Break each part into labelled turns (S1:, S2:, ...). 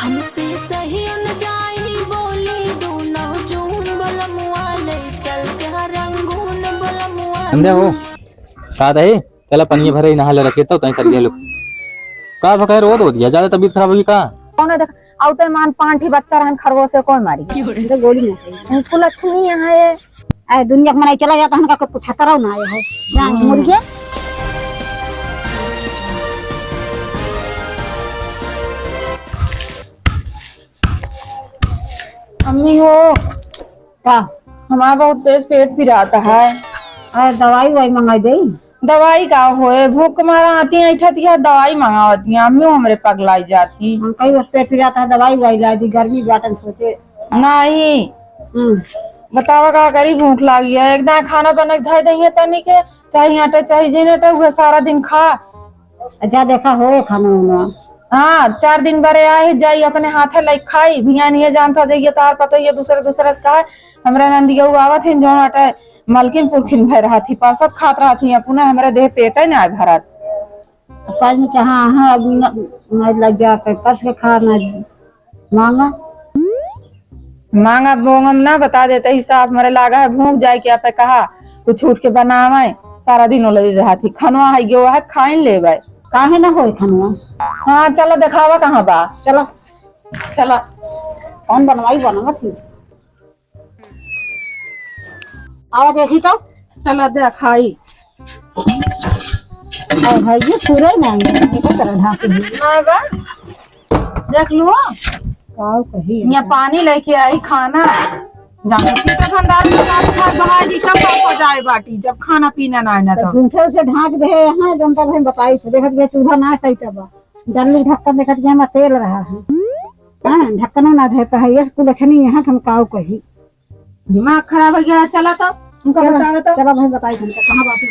S1: हमसे सही न जाई बोली दूनो जून बलमुआ ले चल के रंगून बलमुआ
S2: अंधे हो साथ है चला पनिया भरे नहा ले रखे तो कहीं सर गए लोग का भकाय रोद हो दिया ज्यादा तबीयत खराब होगी का
S3: कौन है देख आउते मान पांठी बच्चा रहन खरगोश से कौन मारी तो गोली ना सही उनको लक्ष्मी यहाँ है ए दुनिया में नहीं चला जाता हन का कुछ खतरा ना आया है जान मुर्गे
S4: अम्मी हो
S3: का
S4: हमारा बहुत तेज पेट फिराता है।
S3: अरे दवाई वाई मंगाई दे
S4: दवाई का होए भूख मारा आती है इठती है दवाई मंगावती है अम्मी हमरे पगलाई जाती
S3: हम कई उस पेट फिराता है दवाई वाई ला दी गर्मी बाटन सोचे
S4: नहीं बतावा का करी भूख लागी है एकदम खाना बना के धर दही तनी के चाहे आटा चाहे जेनेटा हुआ सारा दिन खा
S3: अच्छा देखा होए खाना वाना
S4: हाँ 4 दिन बरे आए जाई अपने हाथे लाइक खाई भिया नहीं जानता जाइए तार पतो ये दूसरे से कहा हमरा नंदी गऊ आवत है जौन आटा मलकिन पुरखिन भर रहा थी परसत खात रहा थी पुनः हमारे देह पेट है ना भरत
S3: पास में कहा हां अभी ना लग जा कर कस के खाना मांगा
S4: मांगा बोंगम ना बता देते हिसाब हमारे लागा है भूख जाए क्या पे कहा कुछ छूट के बनावे सारा दिन ओलरी रहा थी खनवा है गयो है खाइन लेवे
S3: काहे ना होए खाना
S4: हाँ चलो दिखावा कहाँ बा
S3: चलो
S4: चला
S3: कौन बनवाई बनावा थी आवा देखी तो
S4: चला दे खाई
S3: और है ये पूरा ही नहीं एक तरह ढाके
S4: ना बा देख लो
S3: काव कही
S4: यहाँ पानी लेके आई खाना जानती तो खंडार में बहाई दी तब हो जाए बाटी जब खाना पीना ना ना तो
S3: झूठे से ढाक दे यहाँ जनता भाई बताई तो देखत ये चूल्हा ना सही तब जल्दी ढक्कन देखत के हम तेल रहा है हां ढक्कन ना धे पे है ये कुल लक्षणी यहाँ हम काव कही
S4: दिमाग खराब हो गया चला तो उनका बतावे तो
S3: चलो भाई बताई तुमको कहां बात है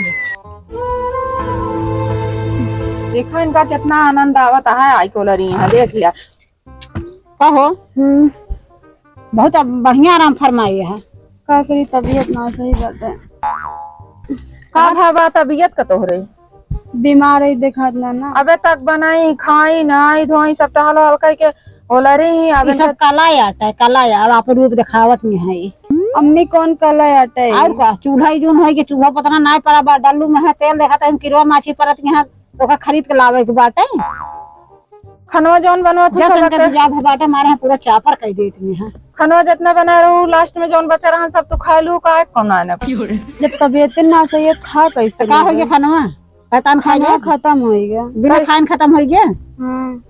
S4: देखो इनका कितना आनंद आवत है आई कोलरी यहाँ देख लिया
S3: कहो बहुत बढ़िया आराम फरमाई है
S4: का करी तबीयत ना सही बात का भावा तबीयत का तोहरे
S5: बीमार है देखा ना
S4: अबे तक बनाई खाई नहाई धोई सब टहल हल्का के ओलरी ही
S3: ये सब काला आटा है काला अब आप रूप दिखावत में है
S5: अम्मी कौन कला आटा है
S3: और का चूल्हा ही जोन है कि चूल्हा पतना ना पड़ा बा डालू में है तेल देखा तो हम किरवा माछी परत यहाँ ओका खरीद के लावे के बाटे
S4: खनवा जौन बनवा थी सब
S3: के याद है बाटे हमारे यहाँ पूरा चापर कह देत में है
S4: खनवा जितना बना रहू लास्ट में जौन बचा रहा सब तो खा लू का कौन ना
S5: जब तबीयत ना सही है था कैसे
S3: का हो गया खानवा शैतान खा गया
S5: खत्म हो गया
S3: बिना खान खत्म हो गया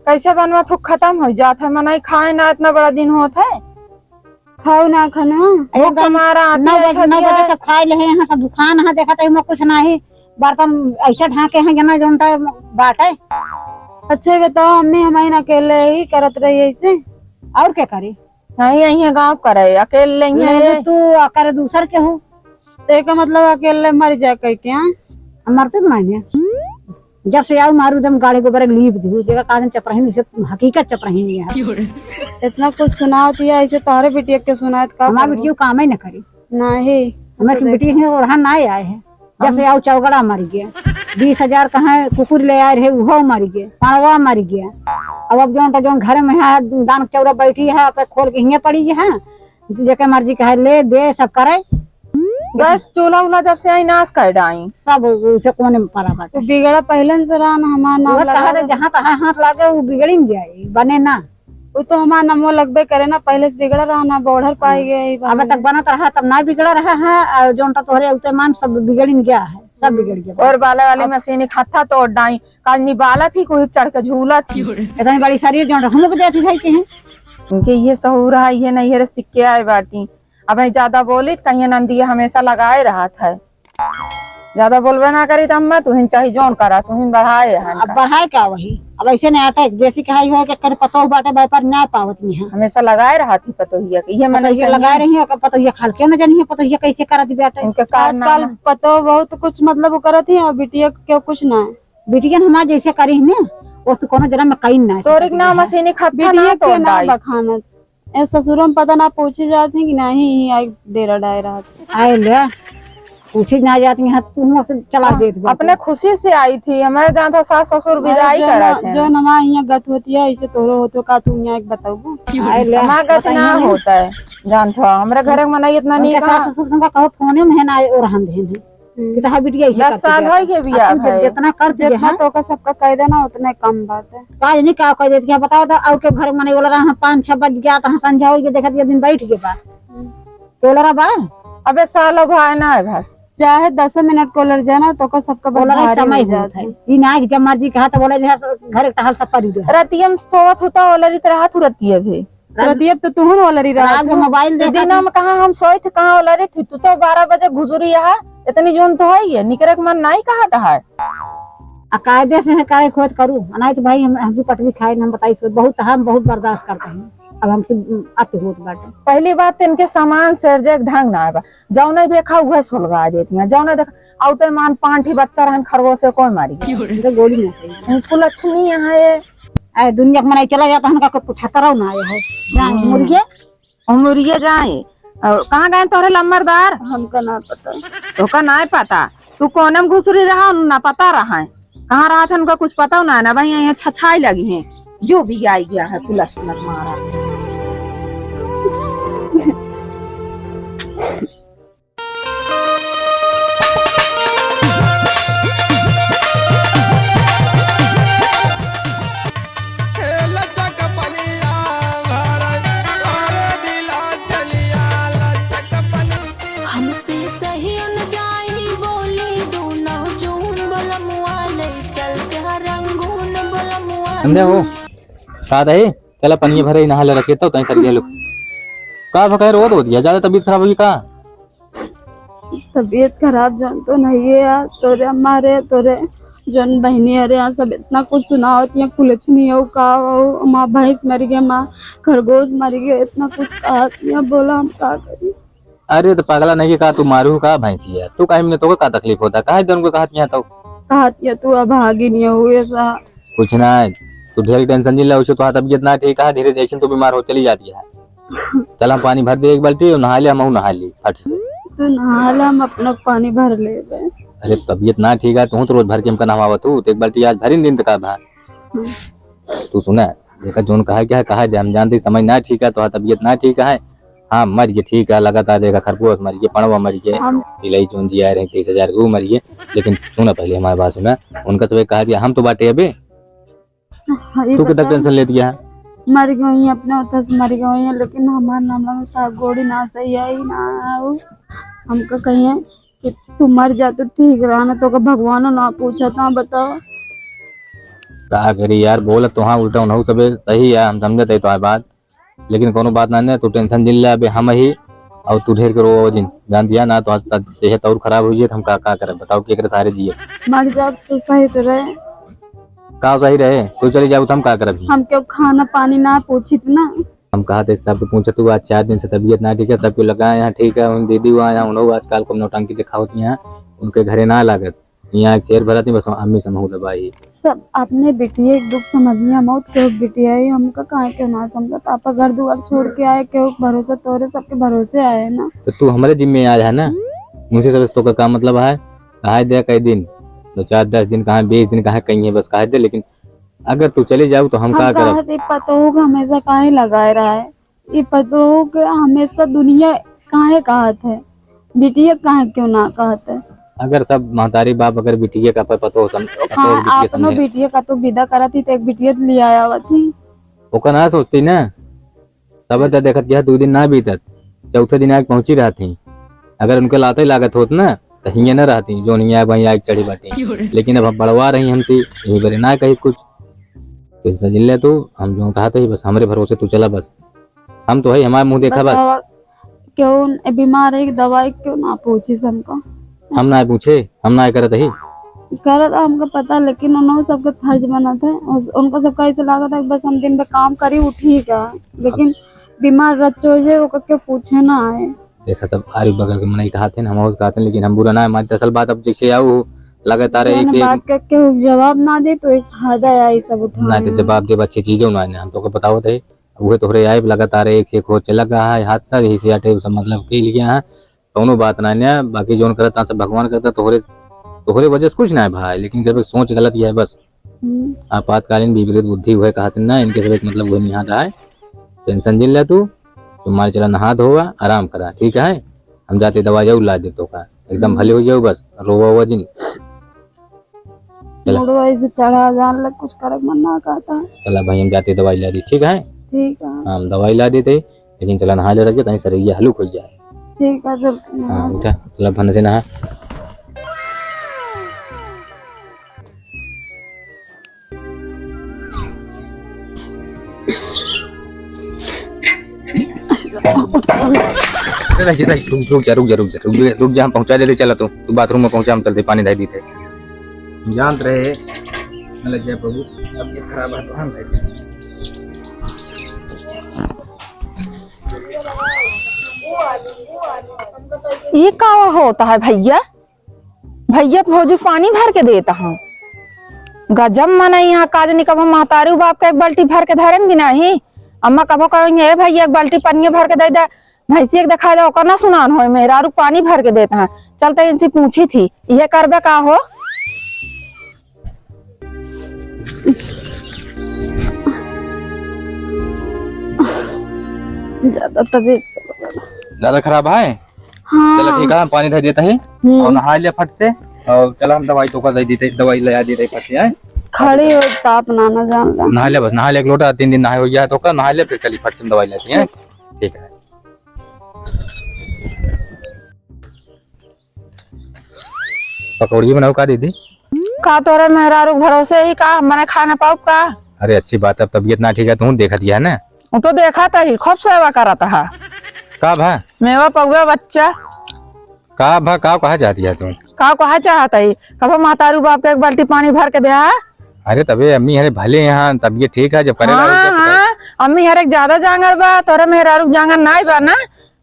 S4: कैसे बनवा थू खत्म हो जात है मनाई खाए ना इतना बड़ा दिन होता है
S5: खाओ ना खाना
S4: एक हमारा
S3: 9 बजे सब खाए ले यहाँ सब दुकान है देखा तो कुछ नहीं बर्तन ऐसा ढाके हैं जना जोन बाटे
S5: अच्छा बताओ अम्मी हमारी अकेले ही करत रही ऐसे
S3: और क्या करे
S4: नहीं यही गाँव करे अकेले
S3: ले तू करे दूसर के हो
S5: तो का मतलब अकेले मर जा कह के
S3: मरते मायने जब से आओ मारू दम गाड़ी को बरे लीप दी जगह काजन चपरही से हकीकत चपरही नहीं है
S5: इतना कुछ सुनात या ऐसे तारे बिटिया के सुनात का
S3: हमारी बिटिया काम ही न करी
S5: नहीं
S3: हमारी बिटिया है और ना आए है जब से आओ चौगड़ा मर गया 20,000 कहा कुकुर ले आए रहे वो मर गया पाणवा मर गया अब जो घर में है दान चौरा बैठी है पे खोल के हिंगे पड़ी है जेके मर्जी कहे ले दे सब करे
S4: गैस चूल्हा उला जब से आई नाश कर डाई
S3: सब उसे कोने में पड़ा बाटे
S5: बिगड़ा पहले से रहा ना हमारा नाम लगा
S3: जहाँ तहाँ हाथ लागे वो बिगड़ी न जाए बने ना
S5: वो तो हमारा नमो लगबे करे ना पहले से बिगड़ा रहा ना बॉर्डर पाई गए
S3: अब तक बनत रहा तब ना बिगड़ा रहा है और जो तोहरे उतमान सब बिगड़ गया है सब बिगड़ गया
S4: और बाला वाली मशीन खत्ता तोड़ डाई काल निबाला थी कोई चढ़ के झूला थी
S3: इतनी बड़ी शरीर जो हम लोग देती भाई के
S4: उनके ये सहूर है ये नहीं है सिक्के आए बाटी अब ज्यादा बोली कहीं नंदी हमेशा लगाए रहा था ज्यादा बोलबे ना करी तो हम तुहिन चाहे जौन करा तुहिन बढ़ाए
S3: अब बढ़ाए क्या वही अब ऐसे नहीं आटा जैसे कहाई हो के कर पतो बाटे व्यापार ना पावत नहीं है
S4: हमेशा लगाए रहा थी पतोहिया के ये मन
S3: लगाए रही है पतोहिया खाल के न जानी है पतोहिया कैसे करत बेटा
S4: उनके
S5: आजकल पतो बहुत कुछ मतलब करत है और बिटिया के कुछ ना
S3: बिटिया हमार जैसे करी है वो तो कोनो जन्म में कहीं ना
S4: तोरिक ना मशीन खत्ता ना
S5: तो ना बखानत ए ससुर में पता ना पूछे जाते हैं कि नहीं आई डेरा डाय रहा
S3: आए ले पूछी ना जाती है तुम चला देत बा।
S4: अपने खुशी से आई थी, हमारे जहाँ था सास ससुर विदाई करा थे।
S5: जो नमा यहाँ गत होती है ऐसे तोरो होतो का तू यहाँ एक बताऊ
S3: आए ले
S4: हमारा गत ना होता है जानते हो, हमारे घर में मनाई इतना नहीं
S3: उनके सास ससुर संग कहो फोने में है ना और हम देन है कि तो बिटिया ऐसे
S4: 10 साल हो गए बियाह है।
S3: जितना कर दिया
S5: जितना तो का सबका कह देना उतने कम बात है।
S3: काज नहीं का कह देत क्या बताओ तो और के घर मने बोला रहा 5-6 बज गया तो संझा हो के देखत के दिन बैठ के बा बोला बा
S4: अबे साल भाई ना है बस
S5: चाहे 10 मिनट को लड़ जाना तो का सबका बस
S3: बोला
S5: भारी
S3: समय
S5: हो
S3: होत
S5: जाता
S3: है
S5: है।
S3: ई ना कि जब मर्जी कहा तो बोले घर एक टहल सब पड़ी रहे
S4: रतियम सोवत होता ओलरी तरह तू रतिया भी
S5: रतियब तो तुहन वाली रात
S3: रात में मोबाइल
S4: तो
S3: देखा
S4: दिन हम कहा हम सोए थे कहाँ ओलरी थी, तू तो 12 बजे घुसुरी यहाँ इतनी जोन तो है निकरे मन नहीं कहा था है।
S3: कायदे से है काय खोज करूं नहीं तो भाई हम भी पटवी खाए हम बताई सो बहुत हम बहुत बर्दाश्त करते हैं अब हमसे अति होत बाटे।
S4: पहली बात तो इनके सामान सर्जे ढंग ना है, जाओ नहीं देखा वह सुलगा देती है, जाओ नहीं देखा औते मान 5 बच्चा रहन खरगोश से कोई मारी
S3: तो गोली ना सही
S4: इनको लक्ष्मी यहाँ ये
S3: ऐ दुनिया के मनाई चला जाता हमका कोई पूछता ना आए है ना मुर्गे
S4: उमरिए जाए कहाँ गए तोरे लम्बरदार
S5: हमका ना पता।
S4: तो का ना पता तू कोनम घुसरी रहा ना पता रहा है कहाँ रहा था उनका कुछ पता ना भाई यहाँ छछाई लगी है जो भी आई गया है पुलस मारा।
S1: हमसे सही न जाई बोली दूना जून बलमुआ ले चल के रंगून बलमुआ
S2: अंधे हो साथ है चला पनिये भरे नहा ले रखे तो तई सर गेलो का भकाय रोद हो दिया ज्यादा तबीयत खराब हुई का
S5: तबीयत खराब जान तो नहीं है यार, तोरे हमारे तोरे जन बहनी अरे यहाँ सब इतना कुछ सुना होती है कुछ नहीं हो का माँ भैंस मर गया माँ खरगोश मर गया इतना कुछ कहा बोला हम क्या करें।
S2: अरे तो पागला नहीं का तू मारू का भैंसी है तू काहे में तो का तकलीफ होता काहे जन को कहत यहाँ तो
S5: कहा तू अब आगे नहीं हुए ऐसा
S2: कुछ ना तू ढेर टेंशन नहीं लो तो तबीयत ना ठीक है धीरे धीरे तो बीमार हो चली जाती है। चला पानी भर दे एक बाल्टी और नहा ले हम नहा ली फट से
S5: तो नहाला हम अपना पानी भर ले गए।
S2: अरे तबीयत ना ठीक है तू तो रोज भर के हमका नहावा तू तो एक बाल्टी आज भरी दिन तक भर तू सुना देखा जोन कहा क्या है कहा दे हम जानते समझ ना ठीक है तो तबीयत ना ठीक है हाँ मर गए ठीक है लगातार देखा खरगोश मर गए पड़वा मर गए तिलई जोन जी आए रहे 30,000 वो मर गए लेकिन सुना पहले हमारी बात सुना उनका सब कहा दिया हम तो बाटे अबे तू कितना टेंशन ले दिया
S5: मर गई अपने उतर से मर गई लेकिन हमारा नाम था गोड़ी ना सही आई ना हमको कहिए कि तू मर जा तो ठीक रहा ना तो का भगवान ना पूछा था बताओ
S2: का करी यार बोल तो हाँ उल्टा उन्हों सब सही है हम समझते तो बात लेकिन कोनो बात ना तू टेंशन दिल अबे हम ही और तू ढेर करो दिन जान दिया ना तो सेहत और खराब हुई है तो हम का करे बताओ कि सारे जिए
S5: मर जा तो सही तो रहे
S2: का सही रहे तू चली जाओ तो हम का करब
S5: हम क्यों खाना पानी ना पूछी ना
S2: हम कहा थे सब पूछे तू आज 4 दिन से तबीयत ना ठीक है सबको लगा यहाँ ठीक है उन दीदी हुआ यहाँ उन्होंने आजकल को नौटंकी दिखा होती है उनके घरे ना लागत यहाँ एक शेर भरा थी बस अम्मी समूह दबाई
S5: सब अपने बिटिया एक दुख समझिए मौत क्यों बिटिया है हमका कहाँ क्यों ना समझा आप घर दुआर छोड़ के आए क्यों भरोसा तोरे सबके भरोसे आए ना
S2: तो तू हमारे जिम्मे आज है ना मुझे सब तो का मतलब है कहा दे कई दिन 2-4-10 दिन कहा 20 दिन कहा कहीं है बस कहा दे लेकिन अगर तू चले जाओ तो हम क्या करें
S5: पता होगा हमेशा काहे लगाए रहा है ये पता हो कि हमेशा दुनिया काहे कहत है बिटिया काहे क्यों ना कहत है
S2: अगर सब महतारी बाप अगर बिटिया का पता हो
S5: आपनो बिटिया का तो विदा करा थी तो एक बिटिया ले आया हुआ थी
S2: ओका ना सोचती ना तब तक देखत गया 2 दिन ना बीतत चौथे दिन आग पहुंची रहा थी अगर उनके लाते लागत होत ना तो हिंगे न रहती जो नहीं आए वही आग चढ़ी बाटी लेकिन अब हम बढ़वा रही हमसे यही बड़े ना कही कुछ तो सजिल ले तू हम जो कहा था बस हमारे भरोसे तू चला बस हम तो है हमारे मुंह देखा बस
S5: क्यों बीमार है दवाई क्यों ना पूछी हमको
S2: हम ना पूछे हम ना करत ही
S5: करत हमको पता लेकिन उन्होंने सबका फर्ज बना था उनको सबका ऐसे लगा था बस हम दिन पे काम करी वो ठीक है लेकिन बीमार रच्चो है वो क्यों पूछे ना आए
S2: देखा सब आरी बगल के मनाई कहा थे हम और कहते हैं लेकिन हम बुरा ना है हमारी असल बात अब जैसे आओ लगातार एक से
S5: बात करके जवाब ना दे तो एक फायदा है सब उठा
S2: ना तो जवाब दे अच्छी चीजें ना हम तो बताओ थे वो तोहरे आए लगातार एक से एक हो चला गया है हादसा यही से आटे सब मतलब के लिया है कौनो बात ना है, बाकी जोन करता सब भगवान करता, तोहरे वजह से कुछ ना है भाई, लेकिन कभी सोच गलत ही है बस। आपातकालीन विपरीत बुद्धि हुए कहते ना, इनके सब मतलब वो नहीं आता है। टेंशन जिल ले तू मारे चला, नहा धोवा आराम करा, ठीक है। हम जाते दवा जाऊ ला दे तो का एकदम भले हो जाओ, बस रोवा हुआ जी। चला
S5: मुड़वाई से चढ़ा जान लग कुछ करक मन ना कहता है।
S2: चला भाई हम जाते दवाई ला दी, ठीक है।
S5: ठीक है।
S2: हम दवाई ला देते, लेकिन चला नहा ले रखे तहीं शरीर हल्लुक हो जाए।
S5: ठीक है चल।
S2: हाँ उठा, चला भन से नहा। रुक जा, हम पहुंचा दे। चला तू बाथरूम में पहुंचा, हम चलते पानी दे दी थे। जानत रहे लग जाए प्रभु, अब ये खराब है तो हम
S4: ये का होता है भैया? भैया भौजी को पानी भर के देता हूँ। गजब मना यहाँ काजनी कब महतारू बाप का एक बाल्टी भर के धरेंगी नहीं। अम्मा कबो कहेंगे भैया एक बाल्टी पानी भर के दे दे, भैंसी एक दिखा दो ना सुनान हो, मेरा रुक पानी भर के देता है। चलते इनसे पूछी थी ये करबे का हो।
S5: ज्यादा तबीयत
S2: ज्यादा खराब है।
S5: हाँ।
S2: चलो ठीक है, हम पानी दे देता है और नहा लिया फट से, और चला हम दवाई तो कर दे देते, दवाई ले देते फट से।
S5: खड़ी हो ताप ना जान ला।
S2: नहा ले, बस नहा ले, एक लोटा 3 दिन नहाए हो गया तो का नहा ले, फिर चली फट से दवाई लेती है। ठीक है। पकौड़ी बनाओ का दीदी?
S4: का तोरे मेहरारू भरोसे ही का मैंने खाना पाऊ का?
S2: अरे अच्छी बात है, तबीयत ना ठीक है तू देखा दिया है ना।
S4: वो तो देखा था ही, खूब सेवा करता है।
S2: का भा
S4: मेवा पगुआ बच्चा
S2: का भा का कहा चाहती है तू?
S4: का कहा चाहता है कब महतारू बाप के एक बाल्टी पानी भर के दे।
S2: अरे तबे अम्मी हरे भले यहाँ तबीयत ठीक है, जब करेगा
S4: हाँ, अम्मी हर एक ज्यादा जांगर बा, तोरे मेहरारू जांगर नहीं बा ना,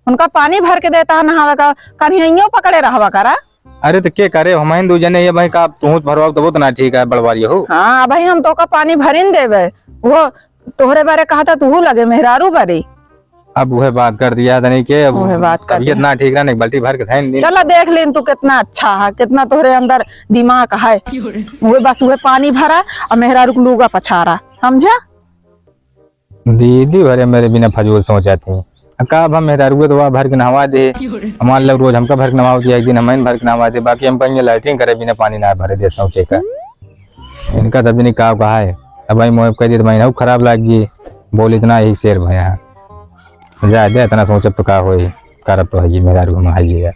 S4: उनका पानी भर के देता है नहावा का, कन्हैया पकड़े रहवा करा।
S2: अरे तो के करे हम दो जने ये भाई का तू भरवाओ तो वो तो ना ठीक है, बड़वारी हो।
S4: हाँ भाई हम तो का पानी भरिन देवे, वो तोहरे बारे कहा था तू लगे मेहरारू बारे।
S2: अब वह बात कर दिया था नहीं के, अब तबीयत ना ठीक रहा, बाल्टी भर के था।
S4: चला देख लेन तू कितना अच्छा है, कितना तोहरे अंदर दिमाग है। वो बस वह पानी भरा और मेहरारू को लूगा पछारा, समझा?
S2: दीदी भरे मेरे बिना फजूल सोचा थी का हम मेहरारू तो भर के नहवा दे, हमारे लोग रोज हमका भर के नहवा दिया, एक दिन हम भर के नहवा दे, बाकी हम कहीं लाइटिंग करे बिना पानी ना भरे दे सोचे का। इनका तभी नहीं कहा है, अब भाई मोह कह दी तो महीना खराब लग जी, बोल इतना ही शेर भाई यहाँ जा दे, इतना सोचे तो का हो करब तो है मेहरारू हम आइएगा।